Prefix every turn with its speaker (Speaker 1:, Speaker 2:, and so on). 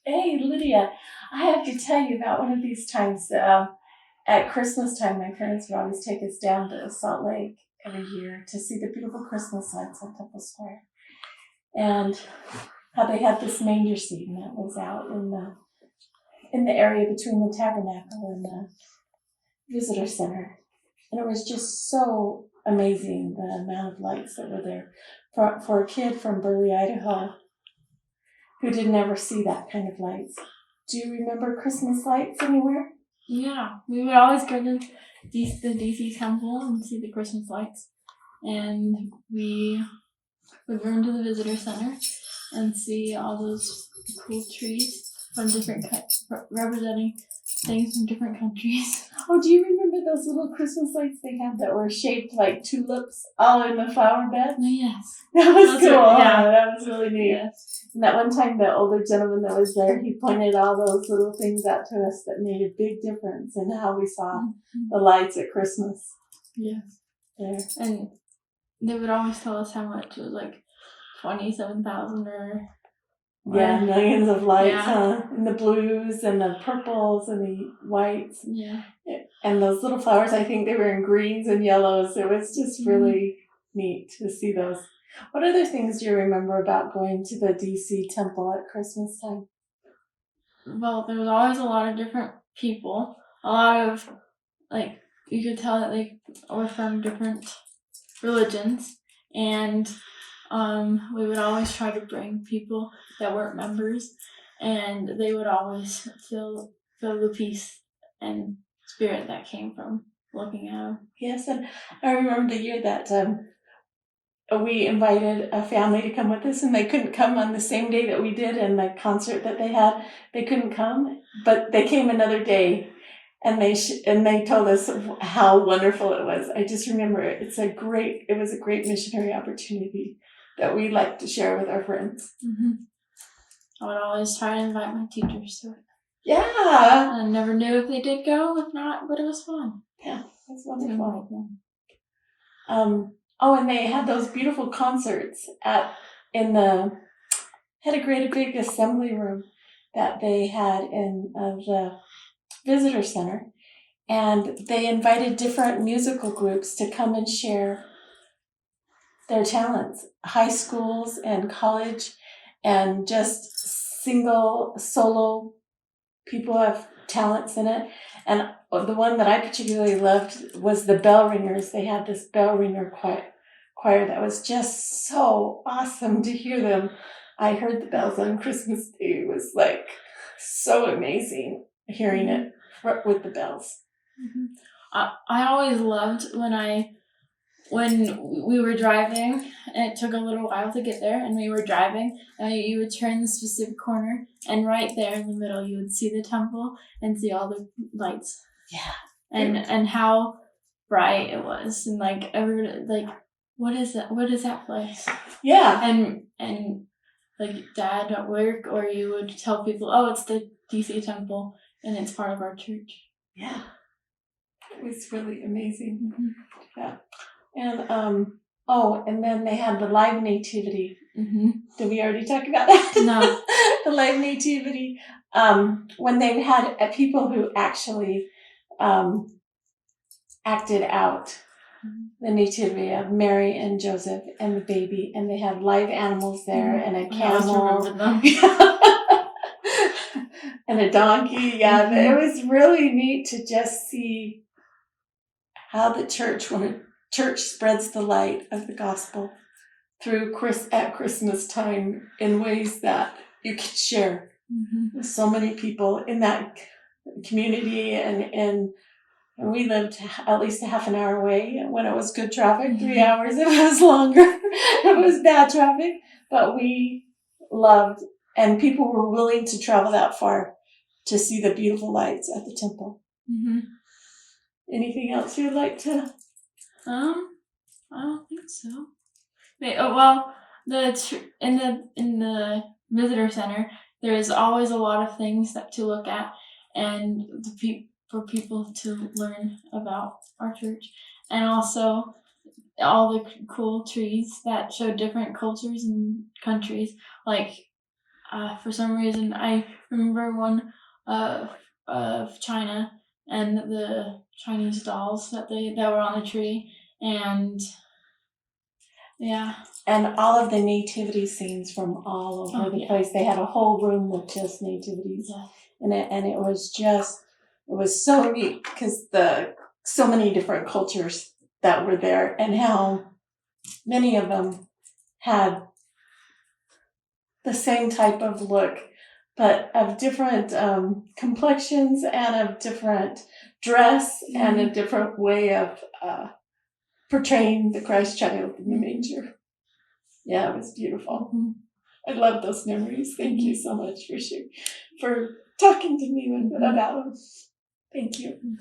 Speaker 1: Hey, Lydia, I have to tell you about one of these times. At Christmas time, my parents would always take us down to Salt Lake every year to see the beautiful Christmas lights on Temple Square. And how they had this manger scene that was out in the area between the tabernacle and the visitor center. And it was just so amazing the amount of lights that were there. For a kid from Burley, Idaho, who didn't ever see that kind of lights. Do you remember Christmas lights anywhere?
Speaker 2: Yeah, we would always go to the DC Temple and see the Christmas lights. And we would run to the visitor center and see all those cool trees from representing things from different countries.
Speaker 1: Oh, do you remember those little Christmas lights they had that were shaped like tulips all in the flower bed?
Speaker 2: Oh, yes.
Speaker 1: That was cool.
Speaker 2: Yeah.
Speaker 1: That was really neat.
Speaker 2: Yes.
Speaker 1: And that one time, the older gentleman that was there, he pointed all those little things out to us that made a big difference in how we saw the lights at Christmas.
Speaker 2: Yes.
Speaker 1: There.
Speaker 2: And they would always tell us how much it was, like 27,000 or
Speaker 1: yeah, millions of lights,
Speaker 2: yeah.
Speaker 1: huh? And the blues and the purples and the whites.
Speaker 2: Yeah.
Speaker 1: And those little flowers, I think they were in greens and yellows. It was just really neat to see those. What other things do you remember about going to the DC temple at Christmas time?
Speaker 2: Well, there was always a lot of different people. A lot of, like, you could tell that they were from different religions. And we would always try to bring people that weren't members. And they would always feel the peace and spirit that came from looking at them.
Speaker 1: Yes, and I remember the year that we invited a family to come with us, and they couldn't come on the same day that we did, and the concert that they had, they couldn't come, but they came another day, and they told us how wonderful it was. I just remember it was a great missionary opportunity that we like to share with our friends.
Speaker 2: Mm-hmm. I would always try to invite my teachers to it.
Speaker 1: Yeah.
Speaker 2: I never knew if they did go, if not, but it was fun.
Speaker 1: Yeah, that's wonderful. And they had those beautiful concerts had a great big assembly room that they had in the visitor center, and they invited different musical groups to come and share their talents, high schools and college, and just single solo people have talents in it. And the one that I particularly loved was the Bell Ringers. They had this Bell Ringer choir that was just so awesome to hear them. I heard the bells on Christmas Day. It was like so amazing hearing it with the bells.
Speaker 2: Mm-hmm. I always loved when we were driving, and it took a little while to get there, and we were driving, and you would turn the specific corner, and right there in the middle, you would see the temple and see all the lights.
Speaker 1: Yeah.
Speaker 2: And how bright it was, and like everybody, like, what is that? What is that place?
Speaker 1: Yeah.
Speaker 2: And like Dad at work, or you would tell people, oh, it's the DC temple, and it's part of our church.
Speaker 1: Yeah. It was really amazing.
Speaker 2: Mm-hmm.
Speaker 1: Yeah. And and then they had the live nativity.
Speaker 2: Mm-hmm.
Speaker 1: Did we already talk about that?
Speaker 2: No.
Speaker 1: The live nativity. When they had people who actually acted out the nativity of Mary and Joseph and the baby, and they had live animals there, and a camel. And a donkey. Yeah, but it was really neat to just see how the church spreads the light of the gospel through at Christmas time in ways that you can share with so many people in that community. And we lived at least a half an hour away when it was good traffic, 3 hours if it was longer. It was bad traffic, but we loved, and people were willing to travel that far to see the beautiful lights at the temple.
Speaker 2: Mm-hmm.
Speaker 1: Anything else you'd like to?
Speaker 2: I don't think so. Wait, well, in the visitor center, there is always a lot of things to look at, and for people to learn about our church, and also all the cool trees that show different cultures and countries. Like for some reason, I remember one of China and the Chinese dolls that were on the tree, and yeah.
Speaker 1: And all of the nativity scenes from all over the place. They had a whole room with just nativities.
Speaker 2: Yeah.
Speaker 1: And it was so neat because so many different cultures that were there, and how many of them had the same type of look, but of different complexions and of different dress and a different way of portraying the Christ child in the manger. Yeah, it was beautiful. I love those memories. Thank you so much for talking to me about them. Thank you.